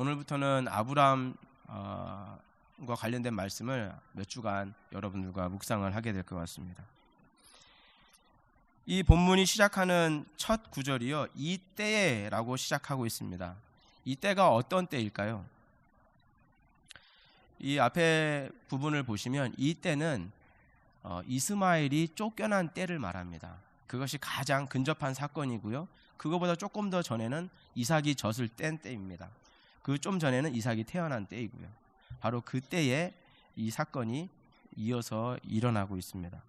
오늘부터는 아브라함과 관련된 말씀을 몇 주간 여러분들과 묵상을 하게 될 것 같습니다. 이 본문이 시작하는 첫 구절이요, 이때라고 시작하고 있습니다. 이 때가 어떤 때일까요? 이 앞에 부분을 보시면 이 때는 이스마엘이 쫓겨난 때를 말합니다. 그것이 가장 근접한 사건이고요, 그거보다 조금 더 전에는 이삭이 젖을 뗀 때입니다. 그 좀 전에는 이삭이 태어난 때이고요. 바로 그 때에 이 사건이 이어서 일어나고 있습니다.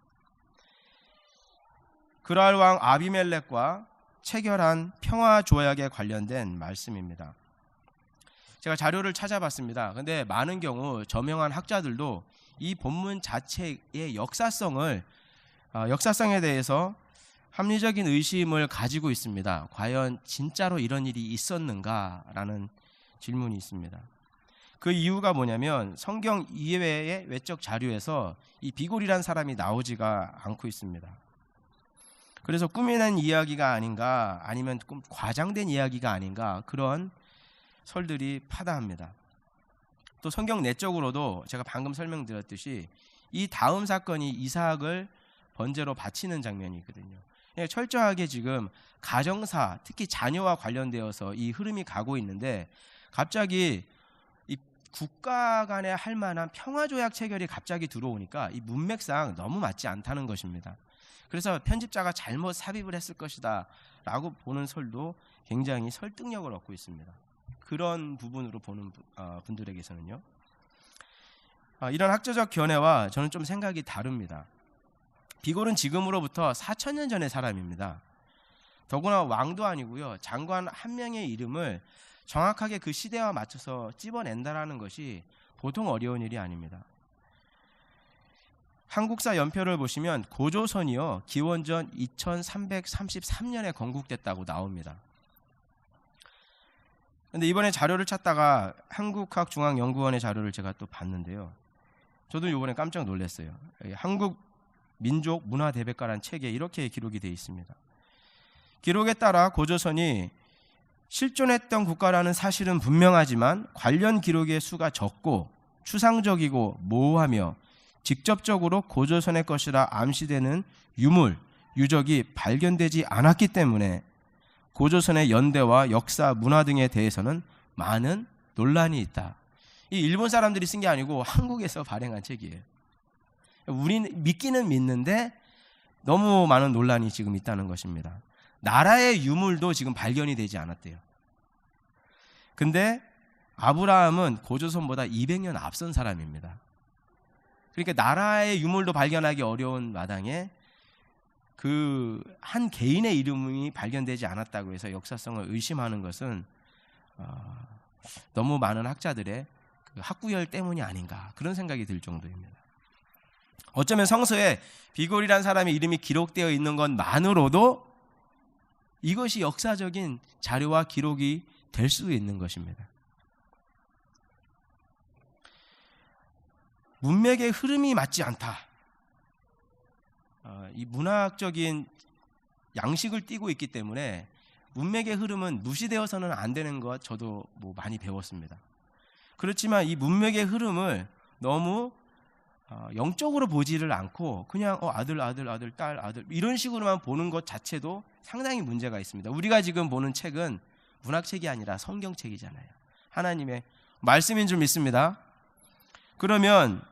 그랄 왕 아비멜렉과 체결한 평화 조약에 관련된 말씀입니다. 제가 자료를 찾아봤습니다. 근데 많은 경우 저명한 학자들도 이 본문 자체의 역사성에 대해서 합리적인 의심을 가지고 있습니다. 과연 진짜로 이런 일이 있었는가라는 질문이 있습니다. 그 이유가 뭐냐면 성경 이외의 외적 자료에서 이 비골이란 사람이 나오지가 않고 있습니다. 그래서 꾸며낸 이야기가 아닌가, 아니면 과장된 이야기가 아닌가, 그런 설들이 파다합니다. 또 성경 내적으로도 제가 방금 설명드렸듯이 이 다음 사건이 이삭을 번제로 바치는 장면이거든요. 철저하게 지금 가정사, 특히 자녀와 관련되어서 이 흐름이 가고 있는데, 갑자기 이 국가 간에 할 만한 평화조약 체결이 갑자기 들어오니까 이 문맥상 너무 맞지 않다는 것입니다. 그래서 편집자가 잘못 삽입을 했을 것이다 라고 보는 설도 굉장히 설득력을 얻고 있습니다. 그런 부분으로 보는 분들에게서는요, 이런 학자적 견해와 저는 좀 생각이 다릅니다. 비골은 지금으로부터 4,000년 전의 사람입니다. 더구나 왕도 아니고요, 장관 한 명의 이름을 정확하게 그 시대와 맞춰서 찝어낸다라는 것이 보통 어려운 일이 아닙니다. 한국사 연표를 보시면 고조선이요, 기원전 2333년에 건국됐다고 나옵니다. 근데 이번에 자료를 찾다가 한국학중앙연구원의 자료를 제가 또 봤는데요, 저도 이번에 깜짝 놀랐어요. 한국민족문화대백과라는 책에 이렇게 기록이 되어 있습니다. 기록에 따라 고조선이 실존했던 국가라는 사실은 분명하지만 관련 기록의 수가 적고 추상적이고 모호하며 직접적으로 고조선의 것이라 암시되는 유물, 유적이 발견되지 않았기 때문에 고조선의 연대와 역사, 문화 등에 대해서는 많은 논란이 있다. 이 일본 사람들이 쓴 게 아니고 한국에서 발행한 책이에요. 우리는 믿기는 믿는데 너무 많은 논란이 지금 있다는 것입니다. 나라의 유물도 지금 발견이 되지 않았대요. 근데 아브라함은 고조선보다 200년 앞선 사람입니다. 그러니까 나라의 유물도 발견하기 어려운 마당에 그 한 개인의 이름이 발견되지 않았다고 해서 역사성을 의심하는 것은 너무 많은 학자들의 그 학구열 때문이 아닌가, 그런 생각이 들 정도입니다. 어쩌면 성서에 비골이란 사람의 이름이 기록되어 있는 것만으로도 이것이 역사적인 자료와 기록이 될 수 있는 것입니다. 문맥의 흐름이 맞지 않다. 이 문학적인 양식을 띠고 있기 때문에 문맥의 흐름은 무시되어서는 안 되는 것, 저도 많이 배웠습니다. 그렇지만 이 문맥의 흐름을 너무 영적으로 보지를 않고 그냥 아들, 딸, 아들 이런 식으로만 보는 것 자체도 상당히 문제가 있습니다. 우리가 지금 보는 책은 문학책이 아니라 성경책이잖아요. 하나님의 말씀인 줄 믿습니다. 그러면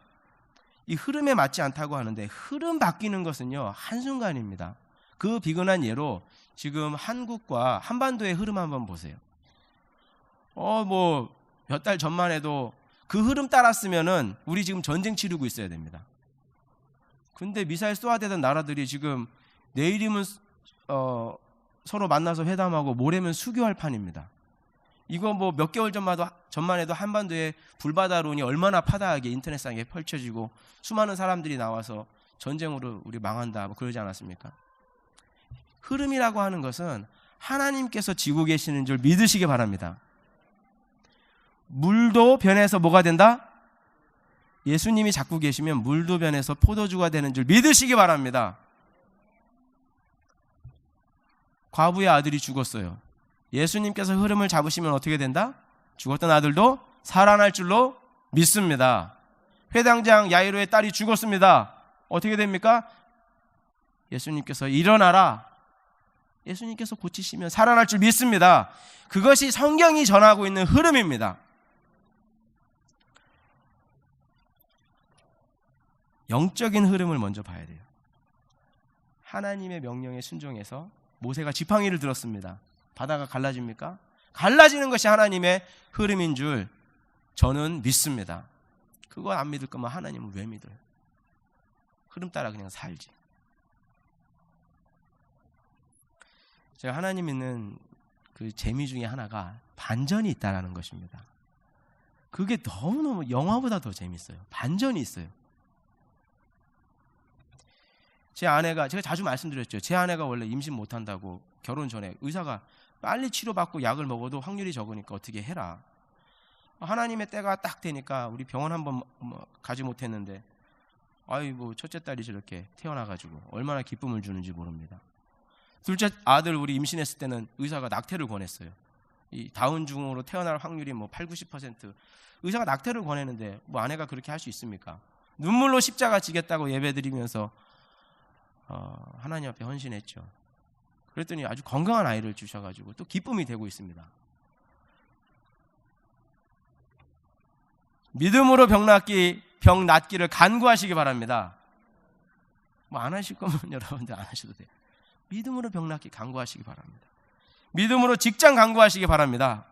이 흐름에 맞지 않다고 하는데, 흐름 바뀌는 것은요 한순간입니다. 그 비근한 예로 지금 한국과 한반도의 흐름 한번 보세요. 몇 달 전만 해도 그 흐름 따랐으면은 우리 지금 전쟁 치르고 있어야 됩니다. 근데 미사일 쏘아대던 나라들이 지금 내일이면 서로 만나서 회담하고 모레면 수교할 판입니다. 이거 몇 개월 전만 해도 한반도에 불바다론이 얼마나 파다하게 인터넷상에 펼쳐지고 수많은 사람들이 나와서 전쟁으로 우리 망한다 그러지 않았습니까? 흐름이라고 하는 것은 하나님께서 지고 계시는 줄 믿으시기 바랍니다. 물도 변해서 뭐가 된다? 예수님이 잡고 계시면 물도 변해서 포도주가 되는 줄 믿으시기 바랍니다. 과부의 아들이 죽었어요. 예수님께서 흐름을 잡으시면 어떻게 된다? 죽었던 아들도 살아날 줄로 믿습니다. 회당장 야이로의 딸이 죽었습니다. 어떻게 됩니까? 예수님께서 일어나라. 예수님께서 고치시면 살아날 줄 믿습니다. 그것이 성경이 전하고 있는 흐름입니다. 영적인 흐름을 먼저 봐야 돼요. 하나님의 명령에 순종해서 모세가 지팡이를 들었습니다. 바다가 갈라집니까? 갈라지는 것이 하나님의 흐름인 줄 저는 믿습니다. 그거 안 믿을 거면 하나님은 왜 믿어요? 흐름 따라 그냥 살지. 제가 하나님 믿는 그 재미 중에 하나가 반전이 있다라는 것입니다. 그게 너무너무 영화보다 더 재밌어요. 반전이 있어요. 제 아내가, 제가 자주 말씀드렸죠. 제 아내가 원래 임신 못한다고 결혼 전에 의사가 빨리 치료받고 약을 먹어도 확률이 적으니까 어떻게 해라. 하나님의 때가 딱 되니까 우리 병원 한번 가지 못했는데 아이고 첫째 딸이 저렇게 태어나가지고 얼마나 기쁨을 주는지 모릅니다. 둘째 아들 우리 임신했을 때는 의사가 낙태를 권했어요. 이 다운증으로 태어날 확률이 8, 90%. 의사가 낙태를 권했는데 아내가 그렇게 할 수 있습니까? 눈물로 십자가 지겠다고 예배드리면서 하나님 앞에 헌신했죠. 그랬더니 아주 건강한 아이를 주셔가지고 또 기쁨이 되고 있습니다. 믿음으로 병 낫기를 간구하시기 바랍니다. 안 하실 거면 여러분들 안 하셔도 돼요. 믿음으로 병 낫기 간구하시기 바랍니다. 믿음으로 직장 간구하시기 바랍니다.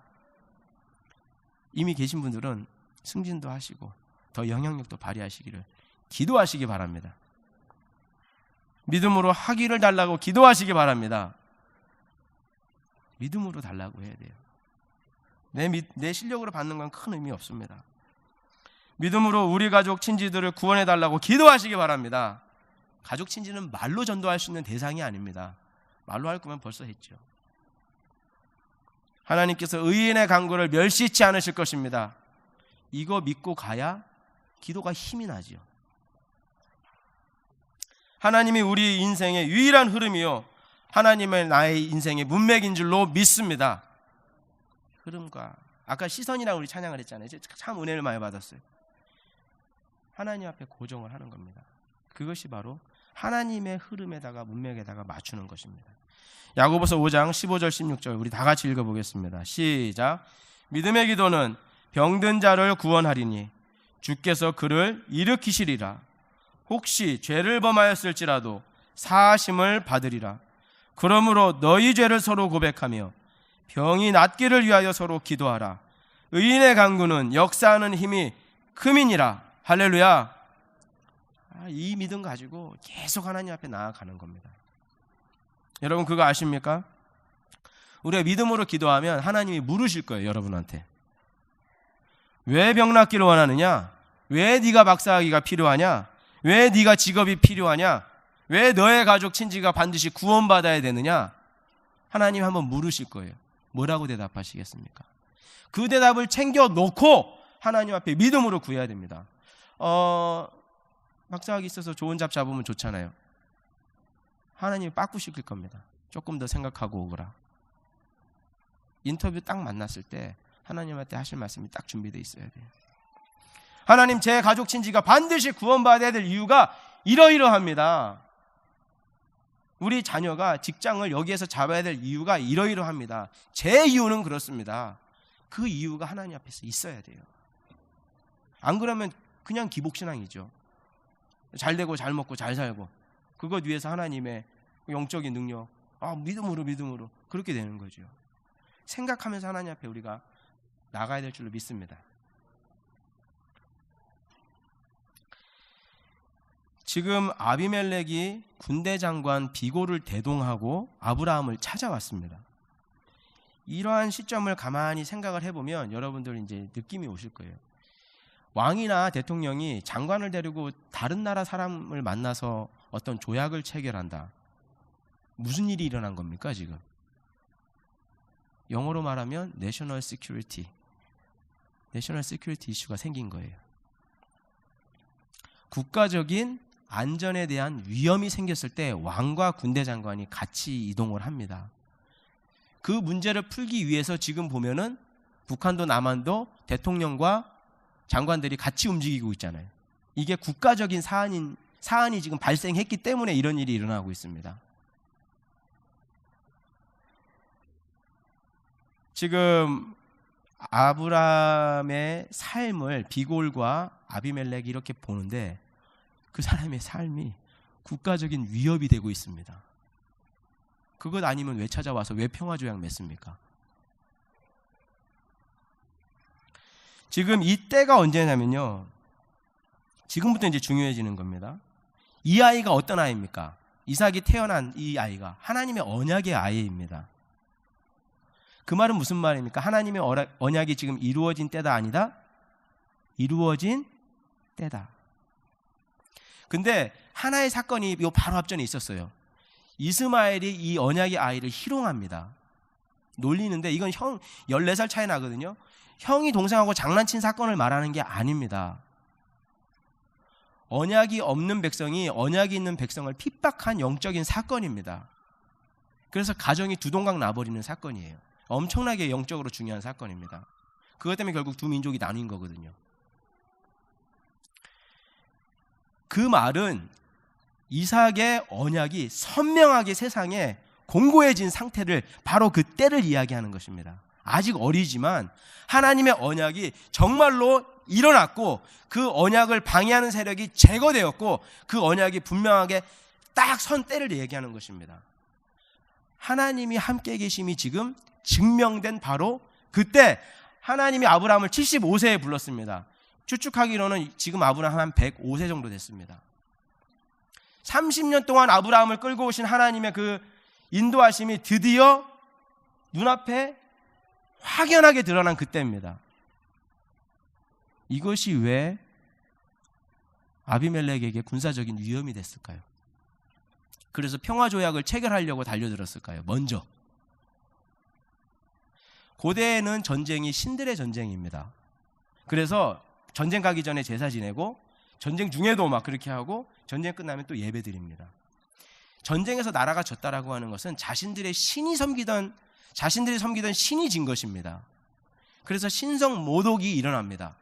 이미 계신 분들은 승진도 하시고 더 영향력도 발휘하시기를 기도하시기 바랍니다. 믿음으로 학위를 달라고 기도하시기 바랍니다. 믿음으로 달라고 해야 돼요. 내 실력으로 받는 건 큰 의미 없습니다. 믿음으로 우리 가족 친지들을 구원해 달라고 기도하시기 바랍니다. 가족 친지는 말로 전도할 수 있는 대상이 아닙니다. 말로 할 거면 벌써 했죠. 하나님께서 의인의 간구를 멸시치 않으실 것입니다. 이거 믿고 가야 기도가 힘이 나지요. 하나님이 우리 인생의 유일한 흐름이요, 하나님의 나의 인생의 문맥인 줄로 믿습니다. 흐름과 아까 시선이라고 우리 찬양을 했잖아요. 참 은혜를 많이 받았어요. 하나님 앞에 고정을 하는 겁니다. 그것이 바로 하나님의 흐름에다가 문맥에다가 맞추는 것입니다. 야고보서 5장 15절 16절 우리 다 같이 읽어보겠습니다. 시작. 믿음의 기도는 병든 자를 구원하리니 주께서 그를 일으키시리라. 혹시 죄를 범하였을지라도 사하심을 받으리라. 그러므로 너희 죄를 서로 고백하며 병이 낫기를 위하여 서로 기도하라. 의인의 간구는 역사하는 힘이 큼이니라. 할렐루야. 이 믿음 가지고 계속 하나님 앞에 나아가는 겁니다. 여러분 그거 아십니까? 우리가 믿음으로 기도하면 하나님이 물으실 거예요. 여러분한테 왜 병 낫기를 원하느냐? 왜 네가 박사학위가 필요하냐? 왜 네가 직업이 필요하냐? 왜 너의 가족 친지가 반드시 구원받아야 되느냐? 하나님 한번 물으실 거예요. 뭐라고 대답하시겠습니까? 그 대답을 챙겨놓고 하나님 앞에 믿음으로 구해야 됩니다. 박사학위 있어서 좋은 잡 잡으면 좋잖아요. 하나님이 빠꾸시킬 겁니다. 조금 더 생각하고 오거라. 인터뷰 딱 만났을 때 하나님한테 하실 말씀이 딱 준비되어 있어야 돼요. 하나님, 제 가족 친지가 반드시 구원받아야 될 이유가 이러이러합니다. 우리 자녀가 직장을 여기에서 잡아야 될 이유가 이러이러합니다. 제 이유는 그렇습니다. 그 이유가 하나님 앞에서 있어야 돼요. 안 그러면 그냥 기복신앙이죠. 잘 되고 잘 먹고 잘 살고 그것 위해서 하나님의 영적인 능력, 믿음으로 그렇게 되는 거죠. 생각하면서 하나님 앞에 우리가 나가야 될 줄로 믿습니다. 지금 아비멜렉이 군대 장관 비고를 대동하고 아브라함을 찾아왔습니다. 이러한 시점을 가만히 생각을 해보면 여러분들 이제 느낌이 오실 거예요. 왕이나 대통령이 장관을 데리고 다른 나라 사람을 만나서 어떤 조약을 체결한다. 무슨 일이 일어난 겁니까 지금? 영어로 말하면 내셔널 시큐리티 이슈가 생긴 거예요. 국가적인 안전에 대한 위험이 생겼을 때 왕과 군대 장관이 같이 이동을 합니다. 그 문제를 풀기 위해서 지금 보면은 북한도 남한도 대통령과 장관들이 같이 움직이고 있잖아요. 이게 국가적인 사안이 지금 발생했기 때문에 이런 일이 일어나고 있습니다. 지금 아브라함의 삶을 비골과 아비멜렉이 이렇게 보는데 그 사람의 삶이 국가적인 위협이 되고 있습니다. 그것 아니면 왜 찾아와서 왜 평화조약 맺습니까? 지금 이때가 언제냐면요, 지금부터 이제 중요해지는 겁니다. 이 아이가 어떤 아이입니까? 이삭이 태어난 이 아이가 하나님의 언약의 아이입니다. 그 말은 무슨 말입니까? 하나님의 언약이 지금 이루어진 때다 아니다? 이루어진 때다. 근데 하나의 사건이 요 바로 앞전에 있었어요. 이스마엘이 이 언약의 아이를 희롱합니다. 놀리는데 이건 14살 차이 나거든요. 형이 동생하고 장난친 사건을 말하는 게 아닙니다. 언약이 없는 백성이 언약이 있는 백성을 핍박한 영적인 사건입니다. 그래서 가정이 두동강 나버리는 사건이에요. 엄청나게 영적으로 중요한 사건입니다. 그것 때문에 결국 두 민족이 나뉜 거거든요. 그 말은 이삭의 언약이 선명하게 세상에 공고해진 상태를 바로 그 때를 이야기하는 것입니다. 아직 어리지만 하나님의 언약이 정말로 일어났고 그 언약을 방해하는 세력이 제거되었고 그 언약이 분명하게 딱 선 때를 얘기하는 것입니다. 하나님이 함께 계심이 지금 증명된 바로 그때 하나님이 아브라함을 75세에 불렀습니다. 추측하기로는 지금 아브라함 한 105세 정도 됐습니다. 30년 동안 아브라함을 끌고 오신 하나님의 그 인도하심이 드디어 눈앞에 확연하게 드러난 그때입니다. 이것이 왜 아비멜렉에게 군사적인 위험이 됐을까요? 그래서 평화조약을 체결하려고 달려들었을까요? 먼저 고대에는 전쟁이 신들의 전쟁입니다. 그래서 전쟁 가기 전에 제사 지내고 전쟁 중에도 막 그렇게 하고 전쟁 끝나면 또 예배 드립니다. 전쟁에서 나라가 졌다라고 하는 것은 자신들이 섬기던 신이 진 것입니다. 그래서 신성 모독이 일어납니다.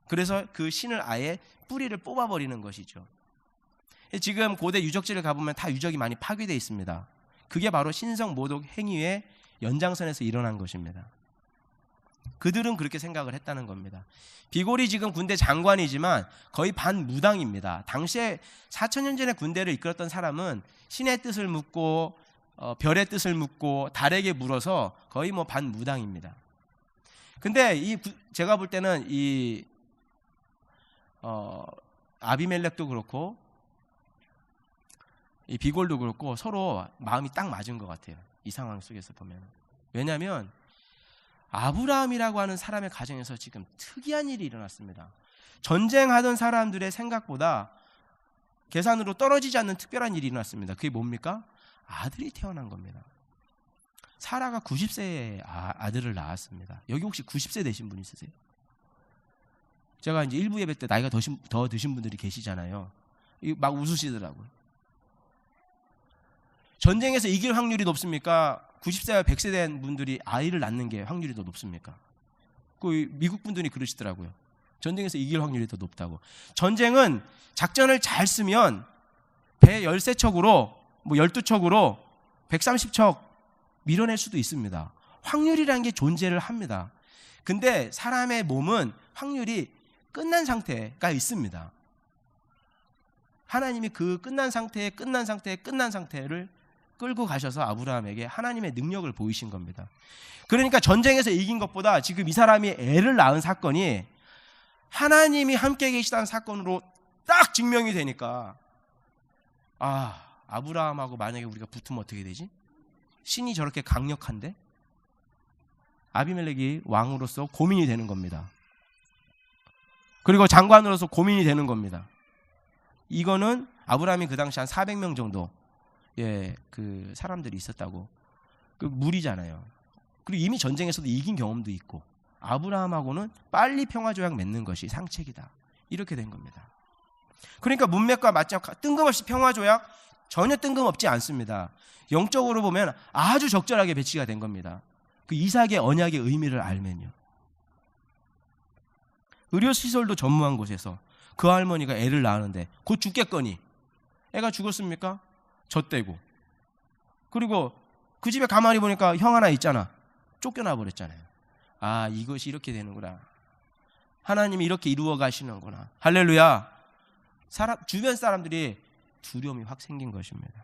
그래서 그 신을 아예 뿌리를 뽑아버리는 것이죠. 지금 고대 유적지를 가보면 다 유적이 많이 파괴되어 있습니다. 그게 바로 신성 모독 행위의 연장선에서 일어난 것입니다. 그들은 그렇게 생각을 했다는 겁니다. 비골이 지금 군대 장관이지만 거의 반무당입니다. 당시에 4,000년 전에 군대를 이끌었던 사람은 신의 뜻을 묻고 별의 뜻을 묻고 달에게 물어서 거의 뭐 반무당입니다. 근데 제가 볼 때는 아비멜렉도 그렇고 이 비골도 그렇고 서로 마음이 딱 맞은 것 같아요. 이 상황 속에서 보면. 왜냐하면 아브라함이라고 하는 사람의 가정에서 지금 특이한 일이 일어났습니다. 전쟁하던 사람들의 생각보다 계산으로 떨어지지 않는 특별한 일이 일어났습니다. 그게 뭡니까? 아들이 태어난 겁니다. 사라가 90세에 아들을 낳았습니다. 여기 혹시 90세 되신 분 있으세요? 제가 이제 일부 예배 때 나이가 더 드신 분들이 계시잖아요. 막 웃으시더라고요. 전쟁에서 이길 확률이 높습니까? 90세와 100세 된 분들이 아이를 낳는 게 확률이 더 높습니까? 그 미국 분들이 그러시더라고요. 전쟁에서 이길 확률이 더 높다고. 전쟁은 작전을 잘 쓰면 배 13척으로 뭐 12척으로 130척 밀어낼 수도 있습니다. 확률이라는 게 존재를 합니다. 근데 사람의 몸은 확률이 끝난 상태가 있습니다. 하나님이 그 끝난 상태를 끌고 가셔서 아브라함에게 하나님의 능력을 보이신 겁니다. 그러니까 전쟁에서 이긴 것보다 지금 이 사람이 애를 낳은 사건이 하나님이 함께 계시다는 사건으로 딱 증명이 되니까 아브라함하고 만약에 우리가 붙으면 어떻게 되지? 신이 저렇게 강력한데? 아비멜렉이 왕으로서 고민이 되는 겁니다. 그리고 장관으로서 고민이 되는 겁니다. 이거는 아브라함이 그 당시 한 400명 정도 그 사람들이 있었다고. 그 무리잖아요. 그리고 이미 전쟁에서도 이긴 경험도 있고 아브라함하고는 빨리 평화조약 맺는 것이 상책이다. 이렇게 된 겁니다. 그러니까 문맥과 맞잡 뜬금없이 평화조약 전혀 뜬금없지 않습니다. 영적으로 보면 아주 적절하게 배치가 된 겁니다. 그 이삭의 언약의 의미를 알면요. 의료시설도 전무한 곳에서 그 할머니가 애를 낳았는데 곧 죽겠거니 애가 죽었습니까? 젖대고. 그리고 그 집에 가만히 보니까 형 하나 있잖아. 쫓겨나 버렸잖아요. 아, 이것이 이렇게 되는구나. 하나님이 이렇게 이루어 가시는구나. 할렐루야. 주변 사람들이 두려움이 확 생긴 것입니다.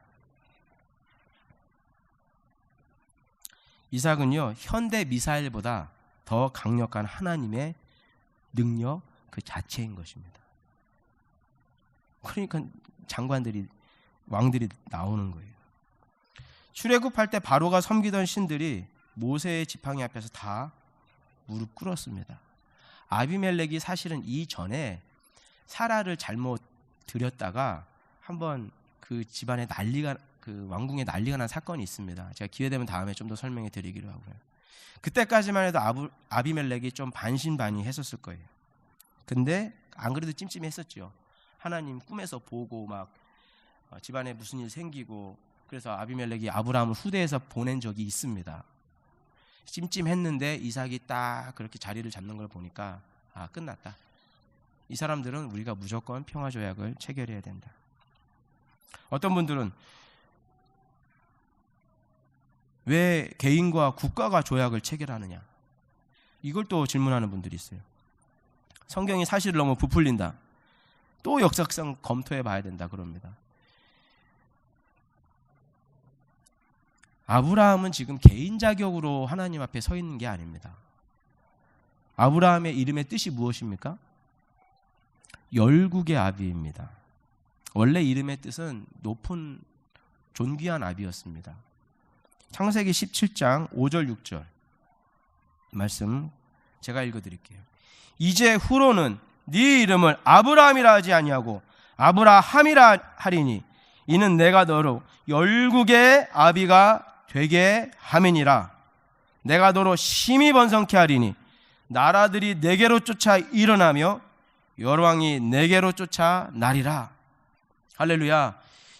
이삭은요, 현대 미사일보다 더 강력한 하나님의 능력 그 자체인 것입니다. 그러니까 장관들이, 왕들이 나오는 거예요. 출애굽할 때 바로가 섬기던 신들이 모세의 지팡이 앞에서 다 무릎 꿇었습니다. 아비멜렉이 사실은 이전에 사라를 잘못 들였다가 한번 그 집안에 그 왕궁에 난리가 난 사건이 있습니다. 제가 기회 되면 다음에 좀 더 설명해 드리기로 하고요. 그때까지만 해도 아비멜렉이 좀 반신반의했었을 거예요. 근데 안 그래도 찜찜했었죠. 하나님 꿈에서 보고 막 집안에 무슨 일 생기고, 그래서 아비멜렉이 아브라함을 후대에서 보낸 적이 있습니다. 찜찜했는데 이삭이 딱 그렇게 자리를 잡는 걸 보니까 아, 끝났다. 이 사람들은 우리가 무조건 평화조약을 체결해야 된다. 어떤 분들은 왜 개인과 국가가 조약을 체결하느냐, 이걸 또 질문하는 분들이 있어요. 성경이 사실을 너무 부풀린다. 또 역사상 검토해 봐야 된다 그럽니다. 아브라함은 지금 개인 자격으로 하나님 앞에 서 있는 게 아닙니다. 아브라함의 이름의 뜻이 무엇입니까? 열국의 아비입니다. 원래 이름의 뜻은 높은 존귀한 아비였습니다. 창세기 17장 5절 6절 말씀 제가 읽어드릴게요. 이제 후로는 네 이름을 아브라함이라 하지 아니하고 아브라함이라 하리니 이는 내가 너로 열국의 아비가 되게 함이니라. 내가 너로 심히 번성케 하리니 나라들이 내게로 쫓아 일어나며 열왕이 내게로 쫓아 나리라. 할렐루야.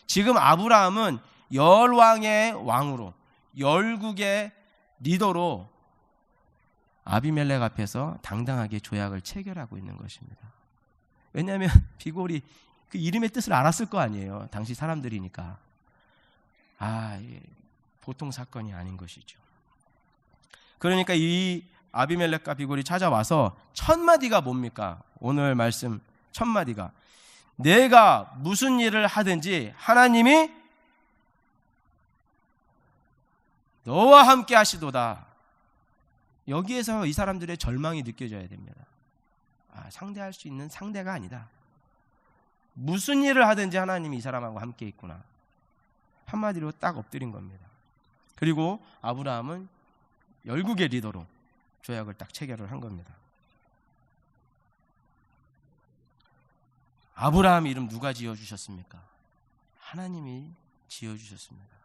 지금 아브라함은 열왕의 왕으로, 열국의 리더로 아비멜렉 앞에서 당당하게 조약을 체결하고 있는 것입니다. 왜냐하면 비골이 그 이름의 뜻을 알았을 거 아니에요. 당시 사람들이니까. 보통 사건이 아닌 것이죠. 그러니까 이 아비멜렉과 비골이 찾아와서 첫 마디가 뭡니까? 오늘 말씀 첫 마디가 내가 무슨 일을 하든지 하나님이 너와 함께 하시도다. 여기에서 이 사람들의 절망이 느껴져야 됩니다. 상대할 수 있는 상대가 아니다. 무슨 일을 하든지 하나님이 이 사람하고 함께 있구나. 한마디로 딱 엎드린 겁니다. 그리고 아브라함은 열국의 리더로 조약을 딱 체결을 한 겁니다. 아브라함 이름 누가 지어주셨습니까? 하나님이 지어주셨습니다.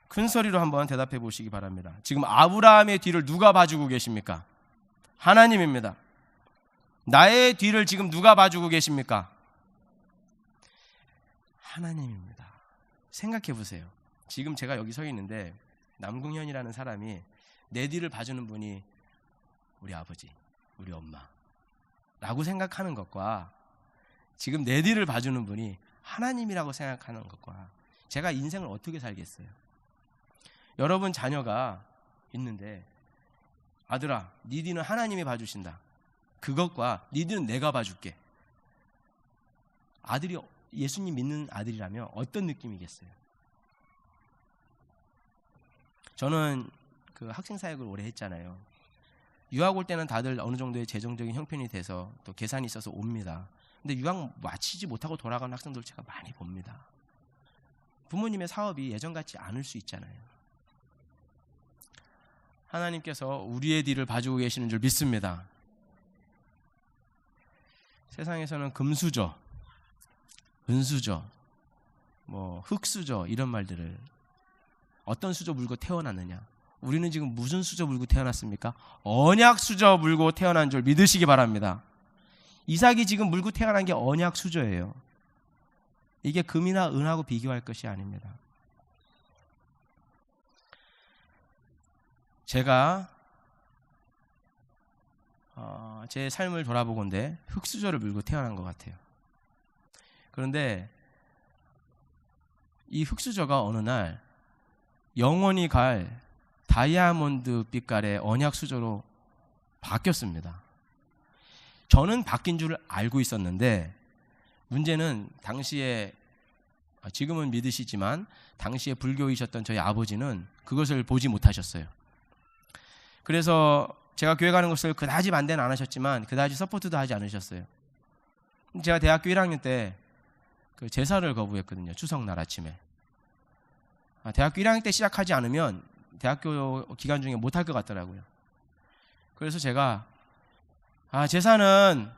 큰 소리로 한번 대답해 보시기 바랍니다. 지금 아브라함의 뒤를 누가 봐주고 계십니까? 하나님입니다. 나의 뒤를 지금 누가 봐주고 계십니까? 하나님입니다. 생각해 보세요. 지금 제가 여기 서 있는데 남궁현이라는 사람이 내 뒤를 봐주는 분이 우리 아버지, 우리 엄마 라고 생각하는 것과 지금 내 뒤를 봐주는 분이 하나님이라고 생각하는 것과 제가 인생을 어떻게 살겠어요? 여러분 자녀가 있는데 아들아, 네 뒤는 하나님이 봐주신다. 그것과 네 뒤는 내가 봐줄게. 아들이 예수님 믿는 아들이라면 어떤 느낌이겠어요? 저는 그 학생 사역을 오래 했잖아요. 유학 올 때는 다들 어느 정도의 재정적인 형편이 돼서 또 계산이 있어서 옵니다. 근데 유학 마치지 못하고 돌아가는 학생들 제가 많이 봅니다. 부모님의 사업이 예전 같지 않을 수 있잖아요. 하나님께서 우리의 뒤를 봐주고 계시는 줄 믿습니다. 세상에서는 금수저, 은수저, 흙수저 이런 말들을 어떤 수저 물고 태어났느냐? 우리는 지금 무슨 수저 물고 태어났습니까? 언약 수저 물고 태어난 줄 믿으시기 바랍니다. 이삭이 지금 물고 태어난 게 언약 수저예요. 이게 금이나 은하고 비교할 것이 아닙니다. 제가 제 삶을 돌아보건대 흙수저를 물고 태어난 것 같아요. 그런데 이 흙수저가 어느 날 영원히 갈 다이아몬드 빛깔의 언약 수저로 바뀌었습니다. 저는 바뀐 줄 알고 있었는데 문제는 당시에, 지금은 믿으시지만 당시에 불교이셨던 저희 아버지는 그것을 보지 못하셨어요. 그래서 제가 교회 가는 것을 그다지 반대는 안 하셨지만 그다지 서포트도 하지 않으셨어요. 제가 대학교 1학년 때 그 제사를 거부했거든요. 추석날 아침에. 대학교 1학년 때 시작하지 않으면 대학교 기간 중에 못할 것 같더라고요. 그래서 제가 제사는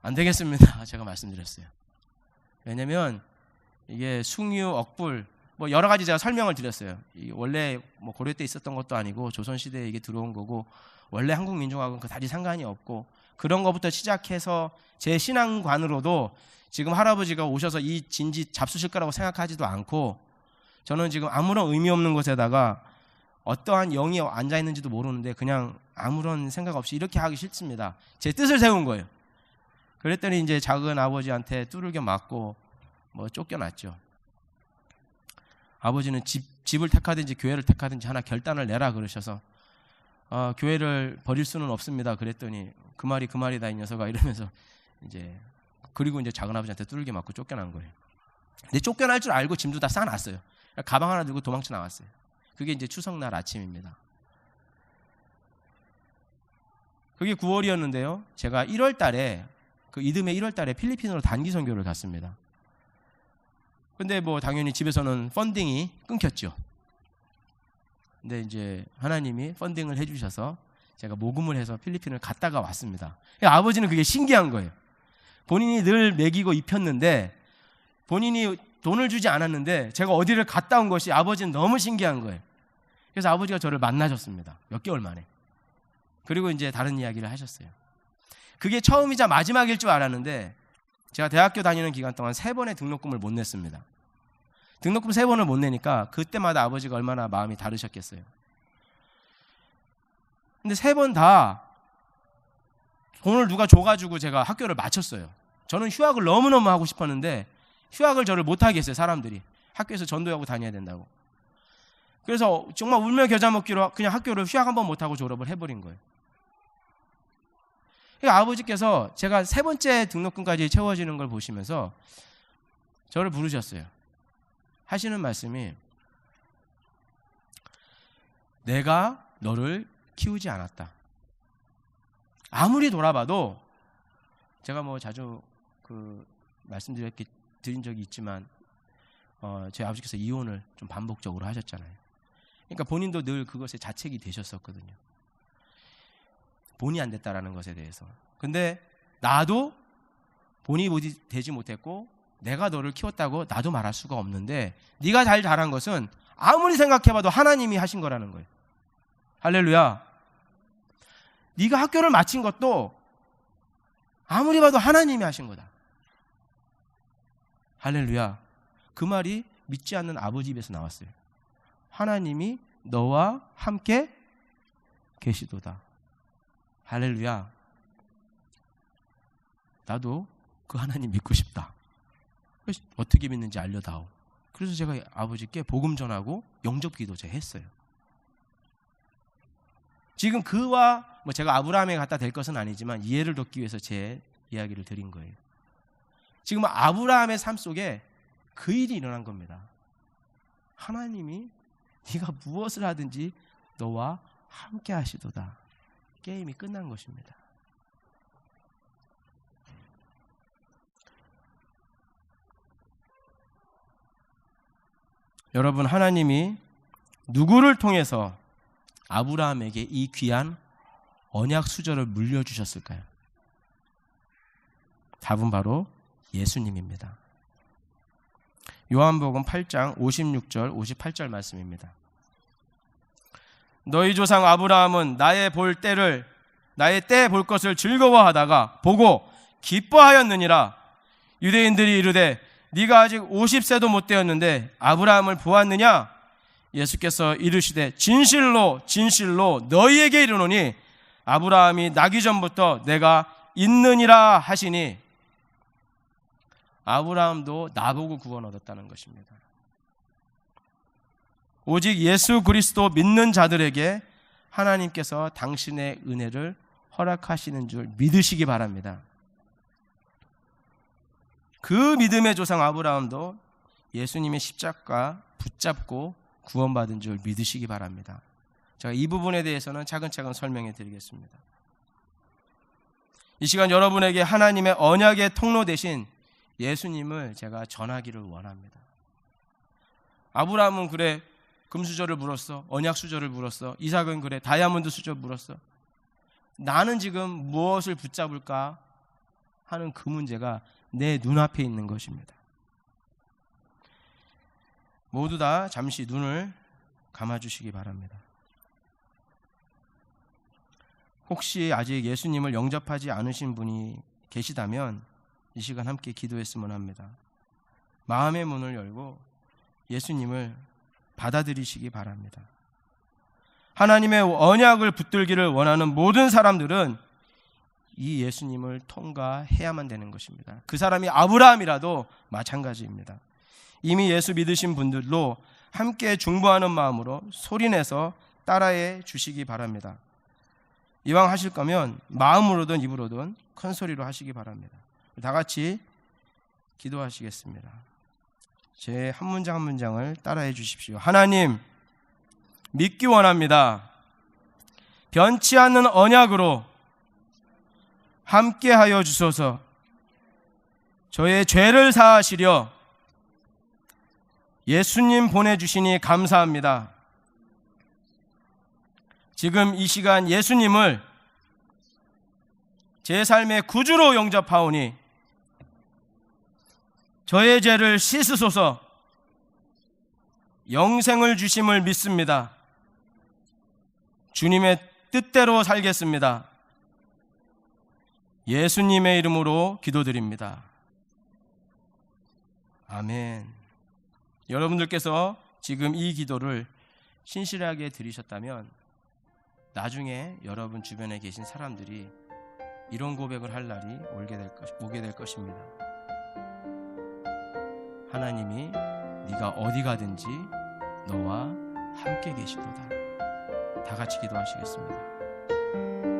안 되겠습니다. 제가 말씀드렸어요. 왜냐면 이게 숭유, 억불 뭐 여러 가지 제가 설명을 드렸어요. 이게 원래 뭐 고려 때 있었던 것도 아니고 조선 시대에 이게 들어온 거고 원래 한국 민족하고는 그다지 상관이 없고 그런 것부터 시작해서 제 신앙관으로도 지금 할아버지가 오셔서 이 진지 잡수실 거라고 생각하지도 않고 저는 지금 아무런 의미 없는 곳에다가 어떠한 영이 앉아 있는지도 모르는데 그냥 아무런 생각 없이 이렇게 하기 싫습니다. 제 뜻을 세운 거예요. 그랬더니 이제 작은 아버지한테 두들겨 맞고 뭐 쫓겨났죠. 아버지는 집을 택하든지 교회를 택하든지 하나 결단을 내라 그러셔서 교회를 버릴 수는 없습니다. 그랬더니 그 말이다 이 녀석아 이러면서 이제 그리고 이제 작은 아버지한테 두들겨 맞고 쫓겨난 거예요. 근데 쫓겨날 줄 알고 짐도 다 싸놨어요. 가방 하나 들고 도망쳐 나왔어요. 그게 이제 추석날 아침입니다. 그게 9월이었는데요. 제가 1월 달에 그 이듬해 1월 달에 필리핀으로 단기 선교를 갔습니다. 근데 뭐 당연히 집에서는 펀딩이 끊겼죠. 근데 이제 하나님이 펀딩을 해주셔서 제가 모금을 해서 필리핀을 갔다가 왔습니다. 아버지는 그게 신기한 거예요. 본인이 늘 먹이고 입혔는데 본인이 돈을 주지 않았는데 제가 어디를 갔다 온 것이 아버지는 너무 신기한 거예요. 그래서 아버지가 저를 만나셨습니다. 몇 개월 만에. 그리고 이제 다른 이야기를 하셨어요. 그게 처음이자 마지막일 줄 알았는데 제가 대학교 다니는 기간 동안 3번의 등록금을 못 냈습니다. 등록금 3번을 못 내니까 그때마다 아버지가 얼마나 마음이 다르셨겠어요. 근데 3번 다 돈을 누가 줘가지고 제가 학교를 마쳤어요. 저는 휴학을 너무너무 하고 싶었는데 휴학을 저를 못하게 했어요. 사람들이 학교에서 전도하고 다녀야 된다고. 그래서 정말 울며 겨자 먹기로 그냥 학교를 휴학 한번 못하고 졸업을 해버린 거예요. 그러니까 아버지께서 제가 3번째 등록금까지 채워지는 걸 보시면서 저를 부르셨어요. 하시는 말씀이 내가 너를 키우지 않았다. 아무리 돌아봐도 제가 뭐 자주 말씀드린 적이 있지만 저희 아버지께서 이혼을 좀 반복적으로 하셨잖아요. 그러니까 본인도 늘 그것에 자책이 되셨었거든요. 본이 안 됐다라는 것에 대해서. 근데 나도 본이 되지 못했고 내가 너를 키웠다고 나도 말할 수가 없는데 네가 잘 자란 것은 아무리 생각해봐도 하나님이 하신 거라는 거예요. 할렐루야. 네가 학교를 마친 것도 아무리 봐도 하나님이 하신 거다. 할렐루야. 그 말이 믿지 않는 아버지 입에서 나왔어요. 하나님이 너와 함께 계시도다. 할렐루야. 나도 그 하나님 믿고 싶다. 어떻게 믿는지 알려다오. 그래서 제가 아버지께 복음 전하고 영접 기도 제가 했어요. 지금 그와 뭐 제가 아브라함에 갖다 댈 것은 아니지만 이해를 돕기 위해서 제 이야기를 드린 거예요. 지금 아브라함의 삶 속에 그 일이 일어난 겁니다. 하나님이 네가 무엇을 하든지 너와 함께 하시도다. 게임이 끝난 것입니다. 여러분, 하나님이 누구를 통해서 아브라함에게 이 귀한 언약 수저를 물려주셨을까요? 답은 바로 예수님입니다. 요한복음 8장 56절 58절 말씀입니다. 너희 조상 아브라함은 나의 때 볼 것을 즐거워하다가 보고 기뻐하였느니라. 유대인들이 이르되 네가 아직 50세도 못 되었는데 아브라함을 보았느냐? 예수께서 이르시되 진실로 진실로 너희에게 이르노니 아브라함이 나기 전부터 내가 있느니라 하시니, 아브라함도 나보고 구원 얻었다는 것입니다. 오직 예수 그리스도 믿는 자들에게 하나님께서 당신의 은혜를 허락하시는 줄 믿으시기 바랍니다. 그 믿음의 조상 아브라함도 예수님의 십자가 붙잡고 구원받은 줄 믿으시기 바랍니다. 제가 이 부분에 대해서는 차근차근 설명해 드리겠습니다. 이 시간 여러분에게 하나님의 언약의 통로 되신 예수님을 제가 전하기를 원합니다. 아브라함은 그래 금수저를 물었어, 언약 수저를 물었어, 이삭은 그래 다이아몬드 수저 물었어. 나는 지금 무엇을 붙잡을까 하는 그 문제가 내 눈앞에 있는 것입니다. 모두 다 잠시 눈을 감아주시기 바랍니다. 혹시 아직 예수님을 영접하지 않으신 분이 계시다면 이 시간 함께 기도했으면 합니다. 마음의 문을 열고 예수님을 받아들이시기 바랍니다. 하나님의 언약을 붙들기를 원하는 모든 사람들은 이 예수님을 통과해야만 되는 것입니다. 그 사람이 아브라함이라도 마찬가지입니다. 이미 예수 믿으신 분들도 함께 중보하는 마음으로 소리내서 따라해 주시기 바랍니다. 이왕 하실 거면 마음으로든 입으로든 큰 소리로 하시기 바랍니다. 다 같이 기도하시겠습니다. 제 한 문장 한 문장을 따라해 주십시오. 하나님, 믿기 원합니다. 변치 않는 언약으로 함께하여 주소서. 저의 죄를 사하시려 예수님 보내주시니 감사합니다. 지금 이 시간 예수님을 제 삶의 구주로 영접하오니 저의 죄를 씻으소서. 영생을 주심을 믿습니다. 주님의 뜻대로 살겠습니다. 예수님의 이름으로 기도드립니다. 아멘. 여러분들께서 지금 이 기도를 신실하게 드리셨다면 나중에 여러분 주변에 계신 사람들이 이런 고백을 할 날이 오게 될 것입니다. 하나님이 네가 어디 가든지 너와 함께 계시도다. 다 같이 기도하시겠습니다.